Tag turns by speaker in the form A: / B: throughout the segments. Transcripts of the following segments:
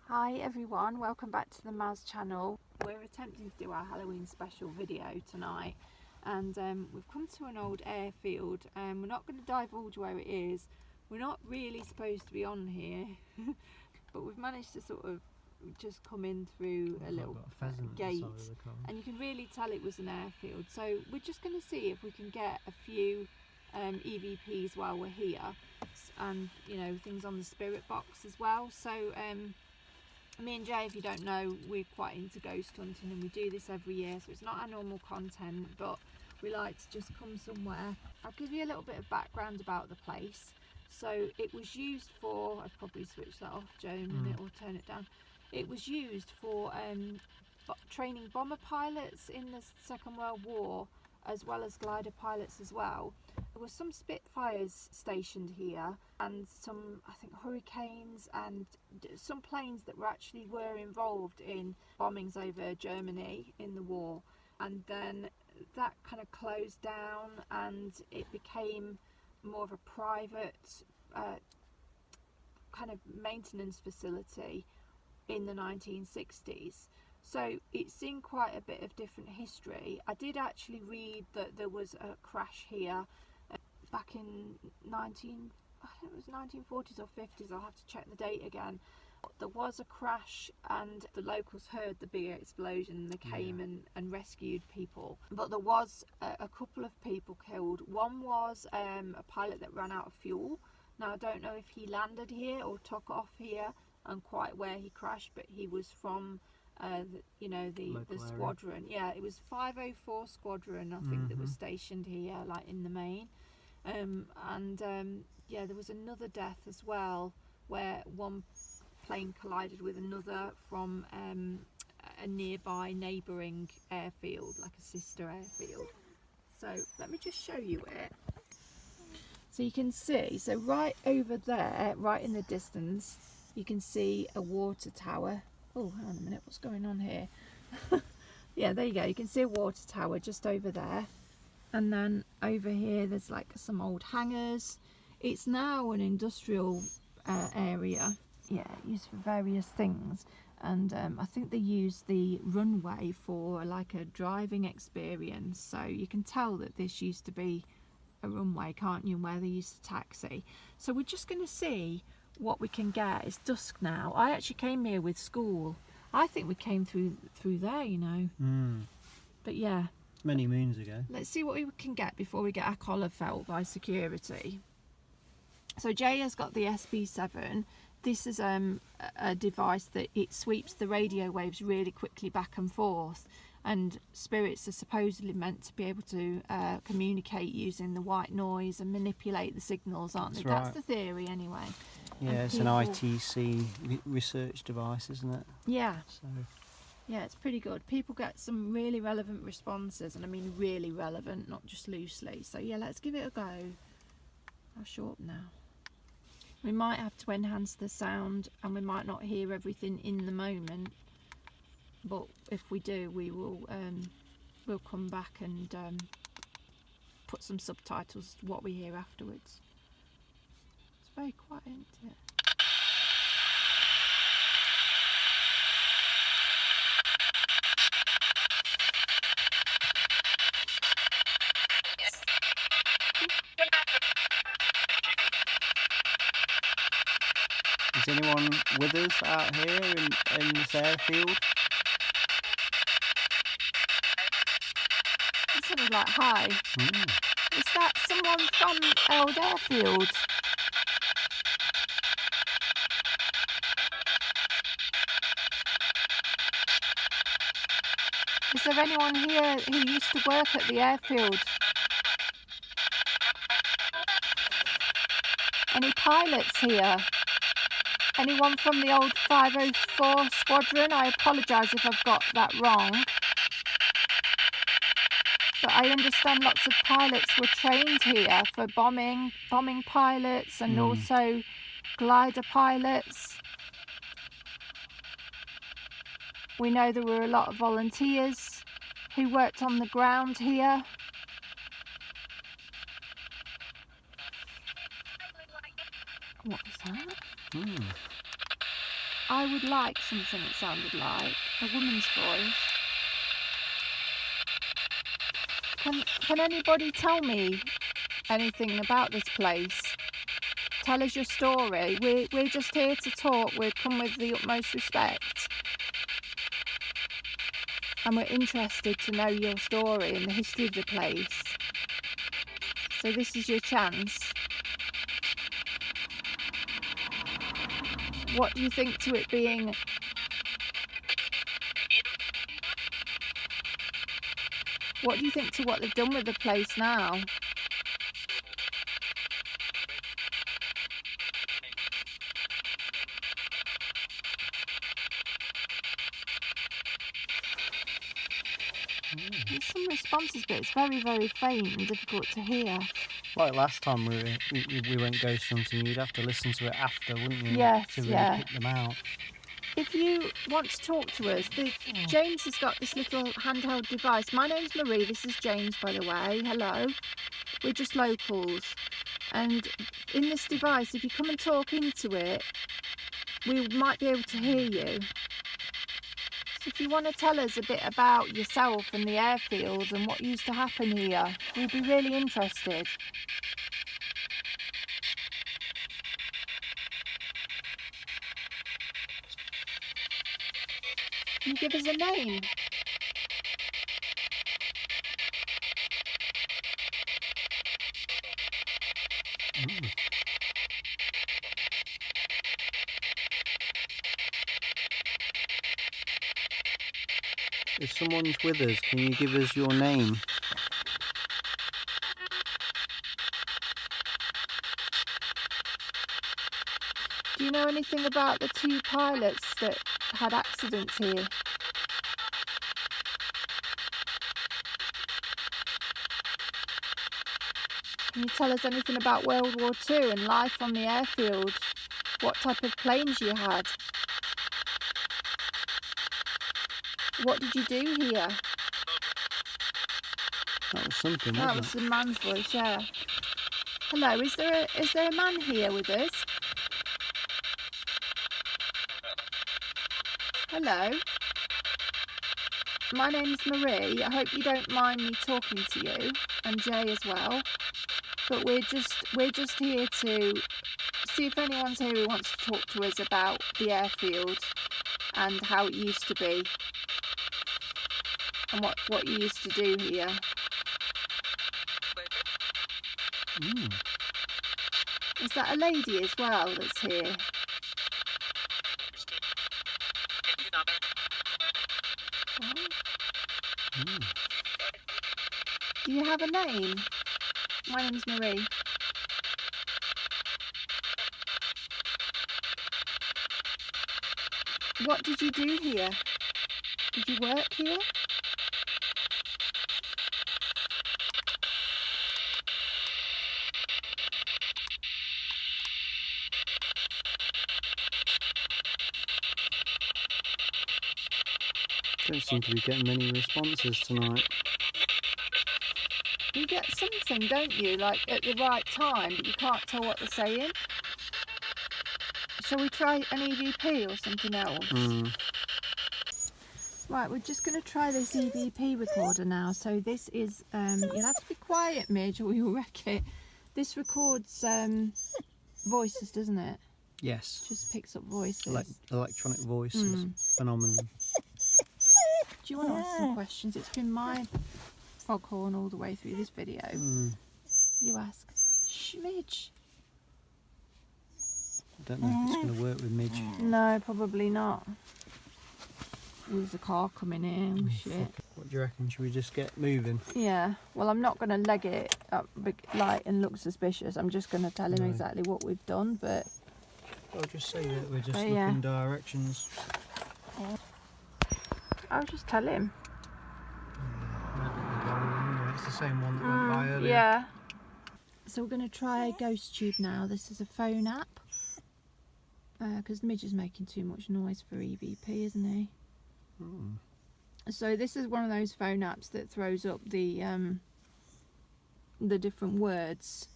A: Hi everyone, welcome back to the Maz channel. We're attempting to do our Halloween special video tonight, and we've come to an old airfield. We're not going to divulge where it is. We're not really supposed to be on here, but we've managed to sort of just come in through a little gate, and you can really tell it was an airfield. So we're just going to see if we can get a few EVPs while we're here, and you know, things on the spirit box as well. So me and Jay, if you don't know, we're quite into ghost hunting and we do this every year, so it's not our normal content, but we like to just come somewhere. I'll give you a little bit of background about the place. So it was used for, I've probably switched that off, Joe, in a minute, or turn it down. It was used for training bomber pilots in the Second World War, as well as glider pilots as well. There were some Spitfires stationed here, and some, I think, Hurricanes, and some planes that were involved in bombings over Germany in the war. And then that kind of closed down and it became more of a private kind of maintenance facility in the 1960s. So it's seen quite a bit of different history. I did actually read that there was a crash here back in I think it was 1940s or 50s. I'll have to check the date again. There was a crash and the locals heard the big explosion and they came and rescued people. But there was a couple of people killed. One was a pilot that ran out of fuel. Now I don't know if he landed here or took off here and quite where he crashed, but he was from the squadron. Yeah, it was 504 squadron, I think, that was stationed here, like in the main. Yeah, there was another death as well, where one plane collided with another from a nearby neighbouring airfield, like a sister airfield. So let me just show you it. So you can see, so right over there, right in the distance, you can see a water tower. Oh, hang on a minute, what's going on here? Yeah, there you go, you can see a water tower just over there. And then over here there's like some old hangars. It's now an industrial area, used for various things. And I think they use the runway for like a driving experience. So you can tell that this used to be a runway, can't you, where they used to taxi. So we're just going to see what we can get. It's dusk now. I actually came here with school. I think we came through there, you know. But yeah,
B: many moons ago.
A: Let's see what we can get before we get our collar felt by security. So Jay has got the SB7. This is a device that it sweeps the radio waves really quickly back and forth, and spirits are supposedly meant to be able to communicate using the white noise and manipulate the signals, aren't they?
B: That's right.
A: That's the theory anyway.
B: Yeah, and it's an ITC research device, isn't it?
A: Yeah.
B: So
A: yeah, it's pretty good. People get some really relevant responses, and I mean really relevant, not just loosely. So yeah, let's give it a go. I'll shorten now. We might have to enhance the sound and we might not hear everything in the moment, but if we do, we will we'll come back and put some subtitles to what we hear afterwards. It's very quiet, isn't it?
B: is anyone with us out here in this airfield?
A: It sounded like hi. Is that someone from old airfield? Is there anyone here who used to work at the airfield? Any pilots here? Anyone from the old 504 squadron? I apologise if I've got that wrong. But I understand lots of pilots were trained here for bombing pilots, and also glider pilots. We know there were a lot of volunteers who worked on the ground here. What was that? I would like something that sounded like a woman's voice. Can anybody tell me anything about this place? Tell us your story. We're just here to talk. We've come with the utmost respect. And we're interested to know your story and the history of the place. So this is your chance. What do you think to it being... What do you think to what they've done with the place now? There's some responses, but it's very, very faint and difficult to hear.
B: Like last time we went ghost hunting, you'd have to listen to it after, wouldn't you?
A: Yes,
B: to really
A: yeah.
B: pick them out.
A: If you want to talk to us, James has got this little handheld device. My name's Marie, this is James, by the way. Hello. We're just locals. And in this device, if you come and talk into it, we might be able to hear you. So if you want to tell us a bit about yourself and the airfield and what used to happen here, we'd be really interested. Can you give us a name?
B: If someone's with us, can you give us your name?
A: Do you know anything about the 2 pilots that had accidents here? Can you tell us anything about World War II and life on the airfield? What type of planes you had? What did you do here?
B: That was something,
A: That
B: wasn't
A: was the man's voice, yeah. Hello, is there a man here with us? Hello. My name's Marie. I hope you don't mind me talking to you, and Jay as well. But we're just here to see if anyone's here who wants to talk to us about the airfield and how it used to be and what you used to do here. Is that a lady as well that's here? Do you have a name? My name's Marie. What did you do here? Did you work here?
B: Don't seem to be getting many responses tonight.
A: You get something, don't you, like at the right time, but you can't tell what they're saying? Shall we try an EVP or something else? Right, we're just going to try this EVP recorder now. So this is, you'll have to be quiet, Midge, or you'll wreck it. This records voices, doesn't it?
B: Yes.
A: Just picks up voices.
B: Electronic voices. Phenomenon.
A: Do you want to ask some questions? It's been my foghorn all the way through this video. You ask. Shh, Midge.
B: I don't know if it's going to work with Midge.
A: No, probably not. There's a car coming in. Shit.
B: What do you reckon? Should we just get moving?
A: Yeah. Well, I'm not going to leg it up like and look suspicious. I'm just going to tell him exactly what we've done. But
B: I'll just say that we're just looking directions.
A: I'll just tell him.
B: It's the same one that went by earlier.
A: Yeah. So we're going to try Ghost Tube now. This is a phone app. Because Midge is making too much noise for EVP, isn't he? So this is one of those phone apps that throws up the different words.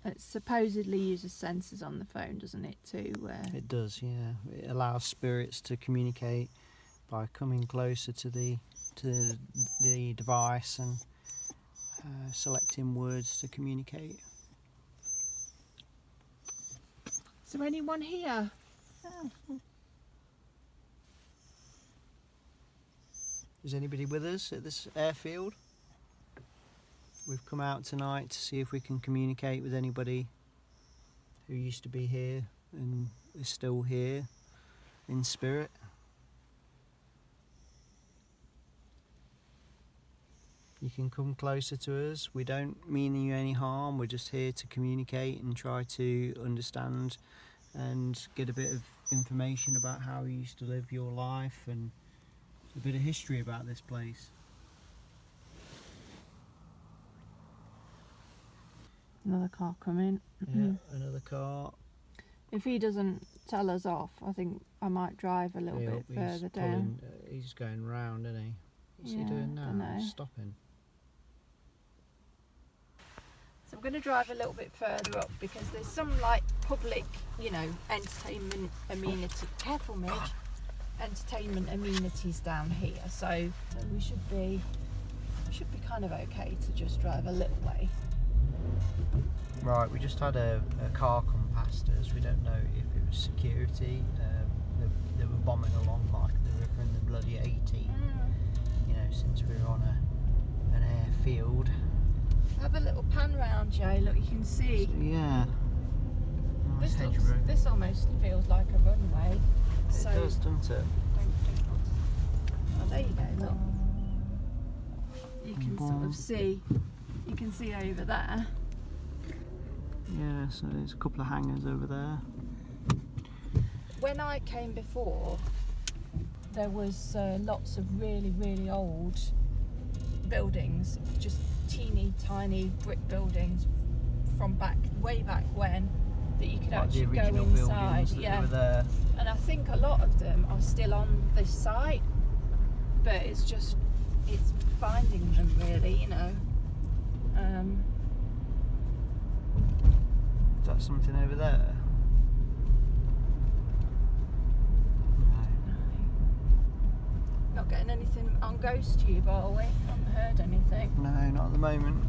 A: It supposedly uses sensors on the phone, doesn't it, to...
B: It does, yeah. It allows spirits to communicate by coming closer to the device and selecting words to communicate.
A: Is there anyone here?
B: Is anybody with us at this airfield? We've come out tonight to see if we can communicate with anybody who used to be here and is still here in spirit. You can come closer to us. We don't mean you any harm. We're just here to communicate and try to understand and get a bit of information about how you used to live your life and a bit of history about this place.
A: Another car coming.
B: Yeah, another car.
A: If he doesn't tell us off, I think I might drive a little bit further down.
B: He's going round, isn't he? What's he
A: Yeah,
B: doing now?
A: dunno.
B: Stopping.
A: So I'm going to drive a little bit further up because there's some like public, you know, entertainment amenity. Careful, Midge. Entertainment amenities down here. So we should be kind of okay to just drive a little way.
B: Right, we just had a car come past us. We don't know if it was security. They were bombing along like the river in the bloody 80. You know, since we're on an airfield.
A: Have a little pan round, Joe. Look, you can see.
B: So, yeah. Nice
A: This almost feels like a runway.
B: It does, doesn't it?
A: Oh, there you go. Look. You can sort of see. You can see over there.
B: Yeah, so there's a couple of hangars over there.
A: When I came before, there was lots of really, really old buildings, just teeny tiny brick buildings from way back when, that you could
B: Like
A: actually
B: the
A: go
B: original
A: inside.
B: buildings that were there.
A: And I think a lot of them are still on this site, but it's finding them really, you know.
B: Is that something over there?
A: Not getting anything on Ghost Tube, are we? Haven't heard anything.
B: No, not at the moment.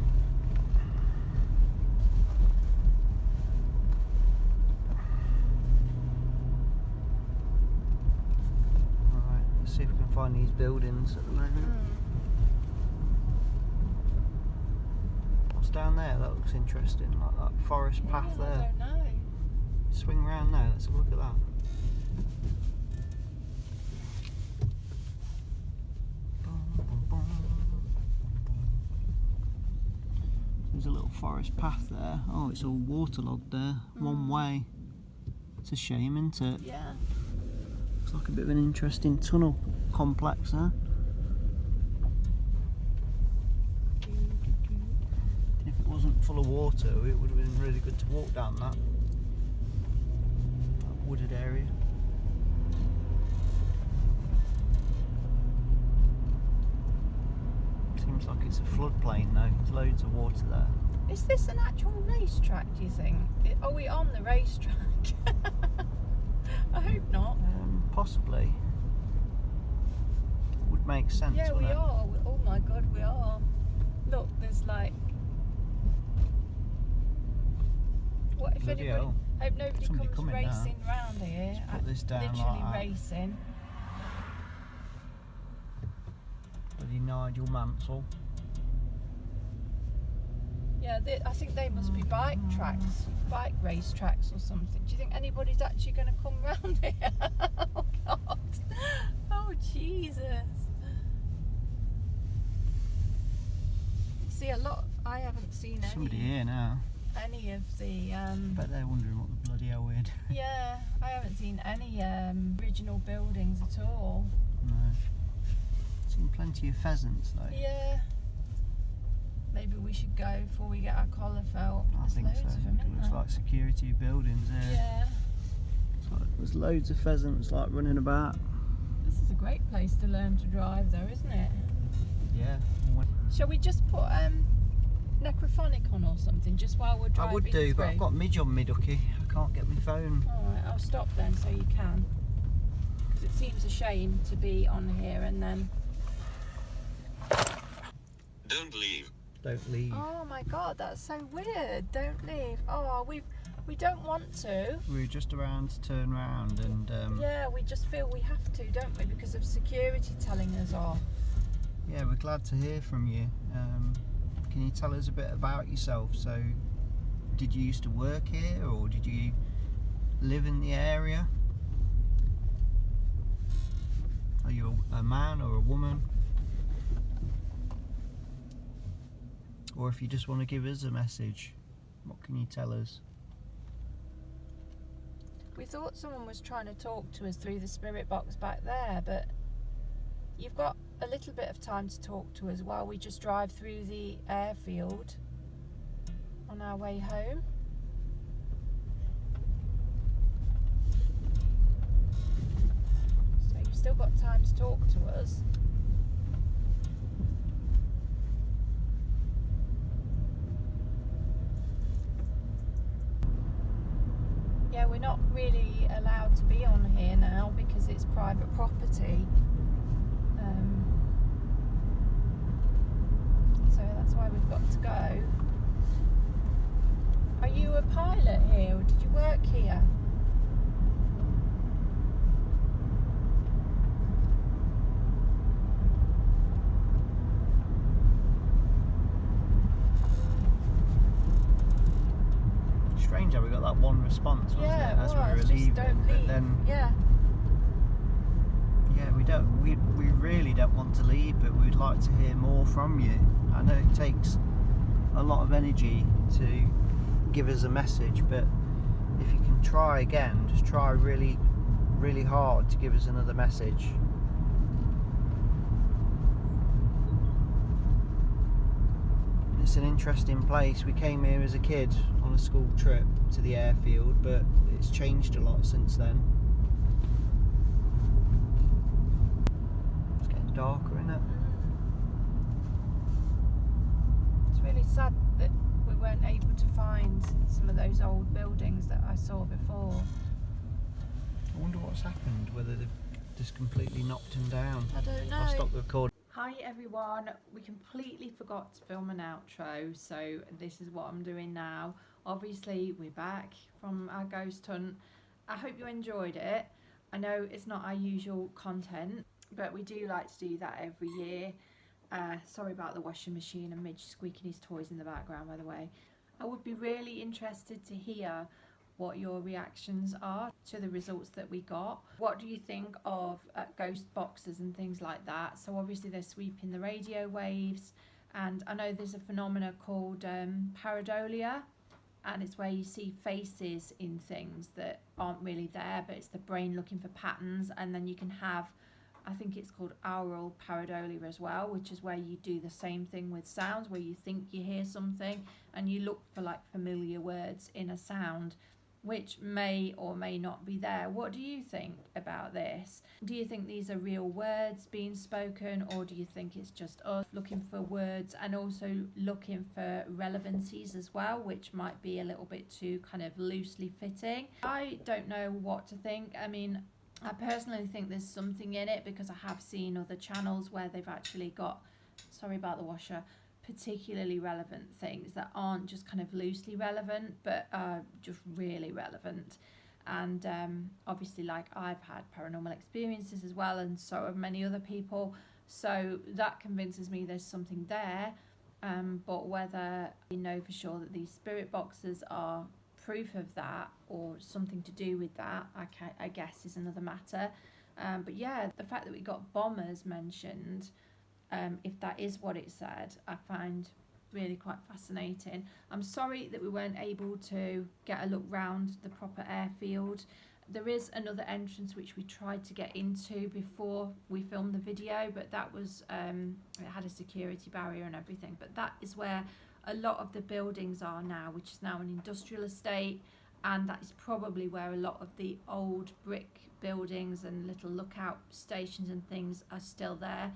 B: Alright, let's see if we can find these buildings at the moment. What's down there? That looks interesting, like that forest path there.
A: I don't know.
B: Swing round there, let's have a look at that. There's a little forest path there. Oh, it's all waterlogged there, one way. It's a shame, isn't it?
A: Yeah.
B: Looks like a bit of an interesting tunnel complex there. If it wasn't full of water, it would have been really good to walk down that wooded area. Seems like it's a floodplain though, there's loads of water there.
A: Is this an actual racetrack, do you think? Are we on the racetrack? I hope not.
B: Possibly. Would make sense,
A: Yeah, we
B: wouldn't it?
A: are. Oh my god, we are. Look, there's like... What if
B: Bloody
A: anybody...
B: hell.
A: Hope nobody
B: Somebody
A: comes
B: coming now.
A: racing round here.
B: Let's put this down
A: literally
B: like that.
A: racing.
B: Bloody Nigel Mansell.
A: Yeah, I think they must be bike race tracks or something. Do you think anybody's actually going to come round here? Oh God! Oh Jesus! See a lot. I haven't seen
B: Somebody here now.
A: any of the.
B: Bet they're wondering what the bloody hell we're doing.
A: Yeah, I haven't seen any original buildings at all.
B: No. Seen plenty of pheasants though.
A: Yeah. Maybe we should go before we get our collar felt.
B: I think so. It looks like security buildings there.
A: Yeah.
B: It's like there's loads of pheasants like running about.
A: This is a great place to learn to drive though, isn't it?
B: Yeah.
A: Shall we just put necrophonic on or something just while we're driving?
B: I would do,
A: through?
B: but I've got midge on me ducky. I can't get my phone.
A: Alright, I'll stop then so you can. Because it seems a shame to be on here and then...
C: Don't leave.
B: Don't leave.
A: Oh my god, that's so weird. Don't leave. Oh, we don't want to.
B: We're just around to turn round and...
A: Yeah, we just feel we have to, don't we? Because of security telling us off.
B: Yeah, we're glad to hear from you. Can you tell us a bit about yourself? So, did you used to work here or did you live in the area? Are you a man or a woman? Or if you just want to give us a message, what can you tell us?
A: We thought someone was trying to talk to us through the spirit box back there, but you've got a little bit of time to talk to us while we just drive through the airfield on our way home. So you've still got time to talk to us. Yeah, we're not really allowed to be on here now because it's private property. So that's why we've got to go. Are you a pilot here or did you work here?
B: Strange how we got that one response, wasn't
A: Yeah,
B: it? As we were
A: just
B: leaving,
A: don't
B: but
A: leave.
B: then
A: Yeah.
B: we really don't want to leave, but we'd like to hear more from you. I know it takes a lot of energy to give us a message, but if you can try again, just try really, really hard to give us another message. It's an interesting place. We came here as a kid on a school trip to the airfield, but it's changed a lot since then. It's getting darker, isn't it?
A: It's really sad that we weren't able to find some of those old buildings that I saw before.
B: I wonder what's happened, whether they've just completely knocked them down.
A: I don't know.
B: I'll stop the recording.
A: Hi everyone, we completely forgot to film an outro, so this is what I'm doing now. Obviously we're back from our ghost hunt. I hope you enjoyed it. I know it's not our usual content, but we do like to do that every year. Sorry about the washing machine and Midge squeaking his toys in the background, by the way. I would be really interested to hear what your reactions are to the results that we got. What do you think of ghost boxes and things like that? So obviously they're sweeping the radio waves, and I know there's a phenomena called pareidolia, and it's where you see faces in things that aren't really there, but it's the brain looking for patterns. And then you can have, I think it's called aural pareidolia as well, which is where you do the same thing with sounds, where you think you hear something and you look for like familiar words in a sound which may or may not be there. What do you think about this? Do you think these are real words being spoken, or do you think it's just us looking for words and also looking for relevancies as well, which might be a little bit too kind of loosely fitting? I don't know what to think. I mean, I personally think there's something in it, because I have seen other channels where they've actually got, sorry about the washer, particularly relevant things that aren't just kind of loosely relevant, but just really relevant. And obviously, like, I've had paranormal experiences as well, and so have many other people, so that convinces me there's something there. But whether you know for sure that these spirit boxes are proof of that or something to do with that, I guess is another matter. But yeah, the fact that we got bombers mentioned, if that is what it said, I find really quite fascinating. I'm sorry that we weren't able to get a look round the proper airfield. There is another entrance which we tried to get into before we filmed the video, but that was it had a security barrier and everything. But that is where a lot of the buildings are now, which is now an industrial estate, and that is probably where a lot of the old brick buildings and little lookout stations and things are still there.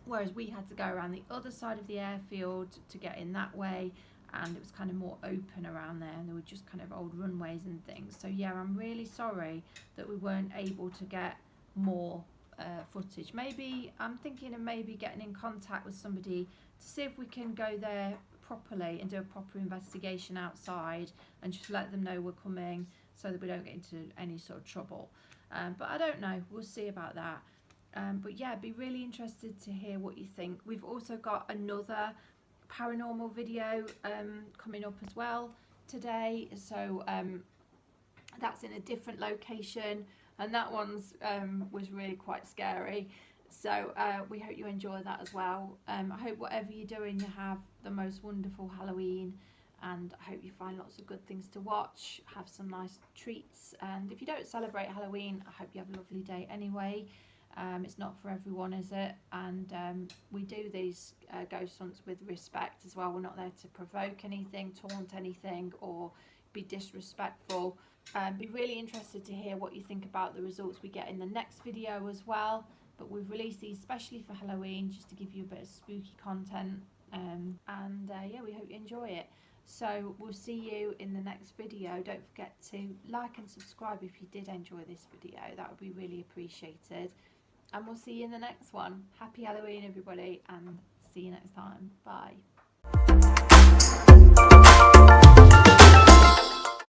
A: whereas we had to go around the other side of the airfield to get in that way, and it was kind of more open around there, and there were just kind of old runways and things. So yeah, I'm really sorry that we weren't able to get more footage. Maybe I'm thinking of maybe getting in contact with somebody to see if we can go there properly and do a proper investigation outside and just let them know we're coming, so that we don't get into any sort of trouble. But I don't know, we'll see about that. But yeah, be really interested to hear what you think. We've also got another paranormal video coming up as well today, so that's in a different location, and that one's was really quite scary. So we hope you enjoy that as well. I hope whatever you're doing, you have the most wonderful Halloween, and I hope you find lots of good things to watch, have some nice treats, and if you don't celebrate Halloween, I hope you have a lovely day anyway. It's not for everyone, is it? And we do these ghost hunts with respect as well. We're not there to provoke anything, taunt anything, or be disrespectful. Be really interested to hear what you think about the results we get in the next video as well. But we've released these especially for Halloween, just to give you a bit of spooky content. Yeah, we hope you enjoy it. So we'll see you in the next video. Don't forget to like and subscribe if you did enjoy this video. That would be really appreciated. And we'll see you in the next one. Happy Halloween, everybody, and see you next time. Bye.